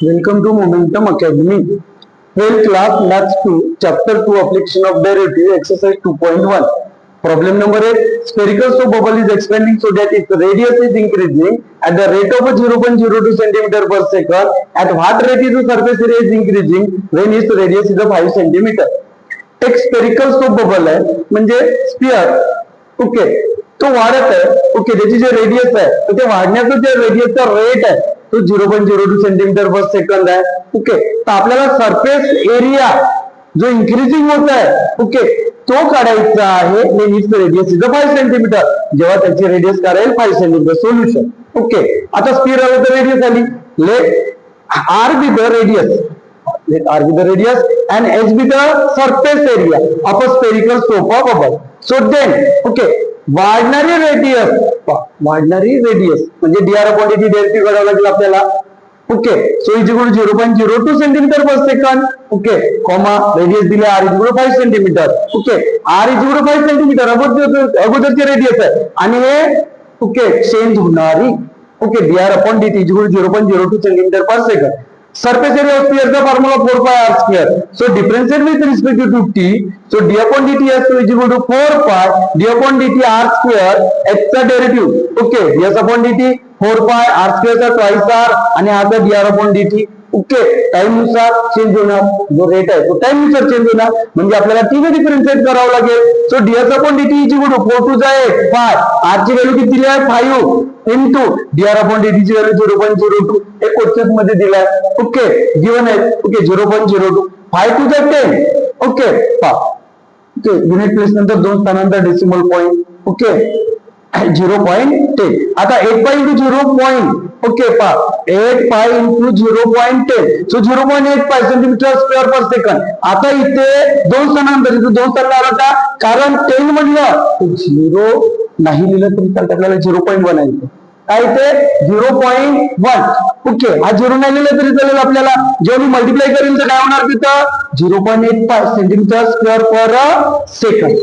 Welcome to Momentum Academy. 12th class Maths 2, Chapter 2, Application of Derivative, Exercise 2.1. Problem number 8. Spherical soap bubble is expanding so that its radius is increasing at the rate of 0.02 centimeter per second. At what rate is the surface area is increasing when its radius is 5 centimeter. एक spherical soap bubble आहे म्हणजे sphere. Okay, तो वाढत आहे. Okay, त्याची जे radius आहे तर ते वाढण्याचं जे रेडियसचा रेट आहे तो 0.02 सेंटीमीटर पर सेकंद आहे. ओके, तर आपल्याला सरफेस एरिया जो इन्क्रीजिंग होत आहे ओके तो काढायचा आहे. नेहमीच रेडियस इज 5 सेंटीमीटर. जेव्हा त्याची रेडियस काढेल 5 सेंटीमीटर. सोल्युशन. ओके, आता स्पियर आलं तर रेडियस आली. Let R be the radius. Let R be the radius and H be the surface area of a spherical soap bubble. So then, okay, वाढणारी radius म्हणजे dr upon dt derivative काढावं लागेल आपल्याला. Okay, so is equal to 0.02 centimetre per second. Okay, comma radius दिले r is equal to 5 centimetre. Okay, r is equal to 5 centimetre अगोदरची radius आहे आणि हे ओके चेंज होणारी. Okay, dr upon dt is equal to 0.02 centimetre per second. Surface area of sphere, the formula 4 pi r square. So differentiate with respect to t. So d upon dt is equal to 4 pi d upon dt r square x चा derivative. Okay, ds upon dt 4 pi r square चा twice r आणि हा dr upon dt. Okay, time नुसार change होणार. जो rate आहे तो time नुसार चेंज होणार म्हणजे आपल्याला टी ने डिफरन्शिएट करावं लागेल. So ds upon dt is equal to 4 टू जा 8 5 r ची व्हॅल्यू किती आहे 5 इनटू dr upon dt ची व्हॅल्यू 0.02 हे क्वेश्चन मध्ये दिलाय. ओके, गिवन आहे. ओके, 0.02 5 टू जा 10. ओके, ओके, युनिट प्लेस नंतर दोन स्थानांतर डेसिमल पॉइंट. ओके, 0.10. आता 8 pi into 0. Okay, 8 pi into 0.10. So 0.8 पाय सेंटीमीटर स्क्वेअर पर सेकंड. आता इथे दोन स्थानांतर दोन स्थान आला का कारण 10 म्हणलं 0 नाही लिहिलं तरी चालतं आपल्याला 0.1 आहे. काय ते 0.1. ओके, हा 0 नाही लिहिलं तरी चालेल आपल्याला. जेव्हा मी मल्टिप्लाय करेल तर काय होणार तिथं 0.8 सेंटीमीटर स्क्वेअर पर सेकंड.